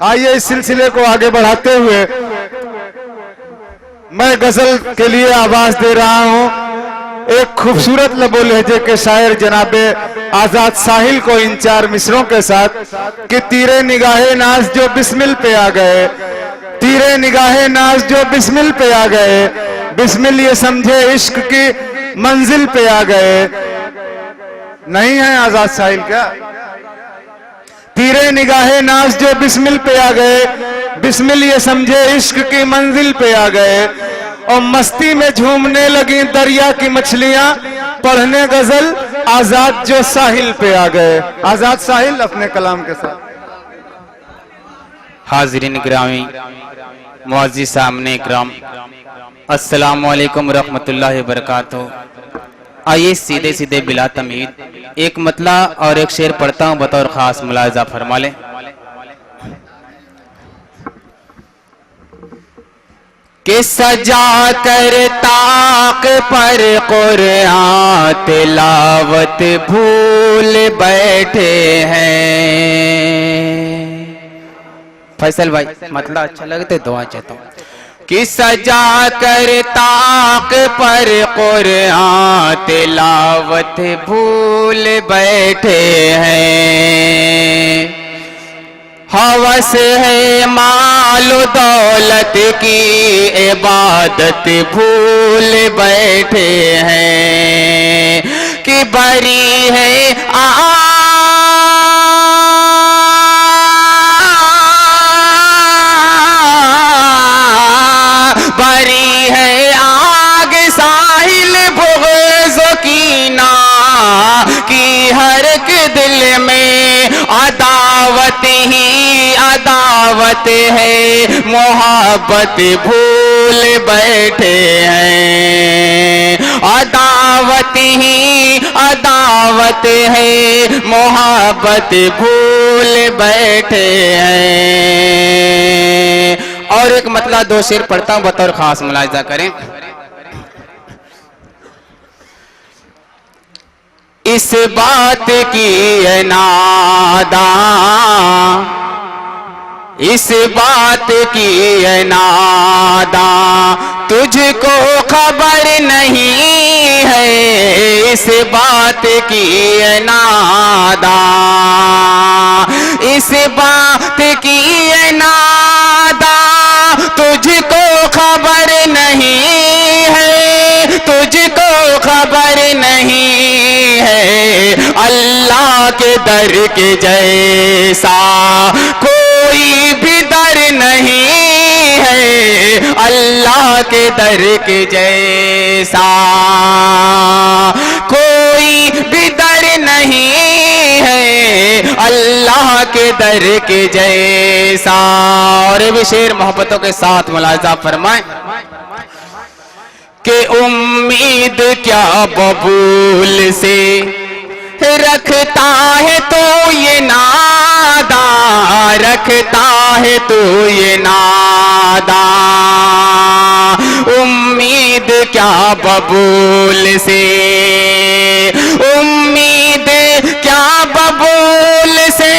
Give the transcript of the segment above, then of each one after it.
आइए इस सिलसिले को आगे बढ़ाते हुए मैं गजल के लिए आवाज दे रहा हूं एक खूबसूरत लबो लहजे के शायर जनाबे आजाद साहिल को इन 4 मिसरों के साथ कि तीरे निगाहे नाज जो बिस्मिल पे आ गए, तीरे निगाहे नाज जो बिस्मिल पे आ गए, बिस्मिल ये समझे इश्क की मंजिल पे आ गए। नहीं है आजाद साहिल क्या? तीरे निगाहे नाज जो बिस्मिल पे आ गए, बिस्मिल ये समझे इश्क की मंजिल पे आ गए। और मस्ती में झूमने लगी दरिया की मछलियां, पढ़ने गजल आजाद जो साहिल पे आ गए। आजाद साहिल अपने कलाम के साथ। हाजिरीन गिरामी, मुअज़्ज़िज़ सामने इकराम, अस्सलामु अलैकुम रहमतुल्लाहि व बरकातुहू। आइए सीधे सीधे बिला तमीद एक मतला और एक शेर पढ़ता हूँ, बतौर खास मुलाजा फरमा लें। कि सजा कर ताक पर कुरान तिलावत भूल बैठे हैं। फैसल भाई मतलब अच्छा लगते दुआ चाहता हूँ कि सजा कर ताक पर कुरान तिलावत भूल बैठे हैं। हवस है मालो दौलत की इबादत भूल बैठे हैं कि बरी है बरी है आग साहिल बुग़्ज़ कीना कि हर एक दिल में अदावत ही अदावत है, मोहब्बत भूल बैठे हैं। अदावत ही अदावत है, मोहब्बत भूल बैठे हैं। और एक मतला 2 शेर पढ़ता हूँ, बतौर खास मुलाहिजा करें। इस बात की है नादा, इस बात की है नादा, तुझको खबर नहीं है। इस बात की है नादा, इस बात की है नादा, तुझको खबर नहीं है, तुझको खबर नहीं है। अल्लाह के दर के जैसा कोई भी दर नहीं है। अल्लाह के दर के जैसा कोई भी दर नहीं है। अल्लाह के दर के जैसा। और भी शेर मोहब्बतों के साथ मुलाजा फरमाए कि उम्मीद क्या बबूल से रखता है तो ये नादा, रखता है तो ये नादा। उम्मीद क्या बबूल से, उम्मीद क्या बबूल से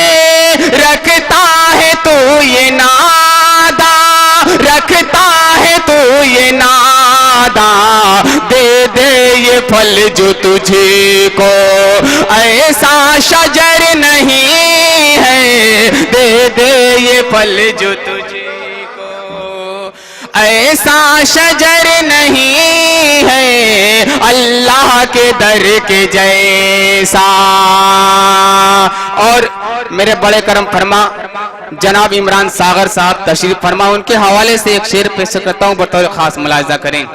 रखता है तो ये नादा, रखता है तो ये नादा। दे दे ये फल जो तुझे को ऐसा शजर नहीं है। दे दे ये फल जो तुझे को ऐसा शजर नहीं है। अल्लाह के दर के जैसा। और मेरे बड़े करम फरमा जनाब इमरान सागर साहब तशरीफ फरमा, उनके हवाले से एक शेर पेश करता हूँ, बतौर खास मुलाहिजा करें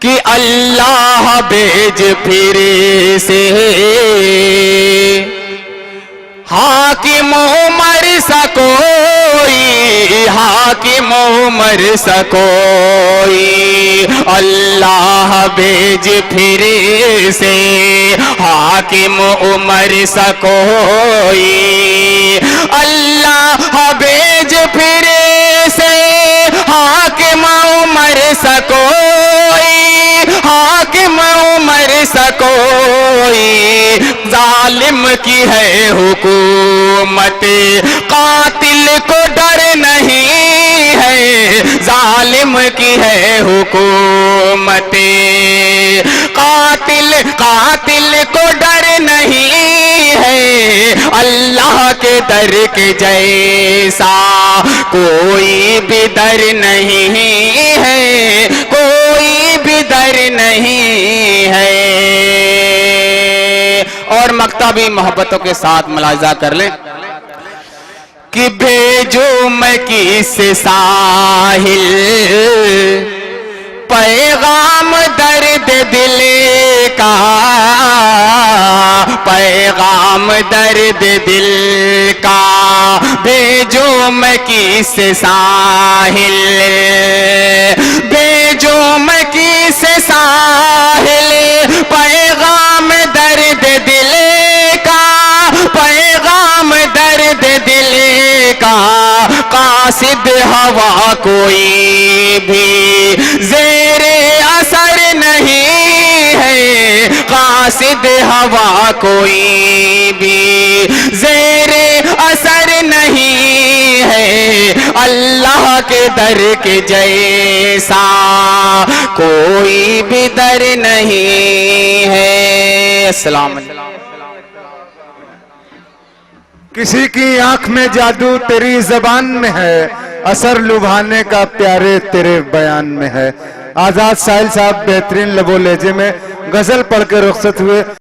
कि अल्लाह भेज फिरे से हाकिम मर सकोई, हाकिम मर सकोई। अल्लाह भेज फिरे से हाकिम उमर सकोई। अल्लाह भेज फिरे से हाकिम उमर सकोई। हाकिम कायम उमर सकोई, जालिम की है हुकूमत, कातिल को डर नहीं है, जालिम की है हुकूमत, कातिल को डर नहीं है, अल्लाह के दर के जैसा कोई भी दर नहीं है, कोई भी दर नहीं है। और मक्ता भी मोहब्बतों के साथ मुलाजा कर ले कि भेजो मैं किस साहिल पैगाम दर्द दिल का, पैगाम दर्द दिल का, भेजो मैं किस साहिल, भेजो मैं किस साहिल, पैगाम दर्द दिल का, पैगाम दर्द दिल का, कासिद हवा कोई भी ज़ेरे असर नहीं है, कासिद हवा कोई भी ज़ेरे असर नहीं है, अल्लाह के दर के जैसा कोई भी दर नहीं है। अस्सलाम वालेकुम। किसी की आंख में जादू तेरी जबान में है, असर लुभाने का प्यारे तेरे बयान में है। आजाद साहिल साहब बेहतरीन लबो लहजे में गजल पढ़ के रुखसत हुए।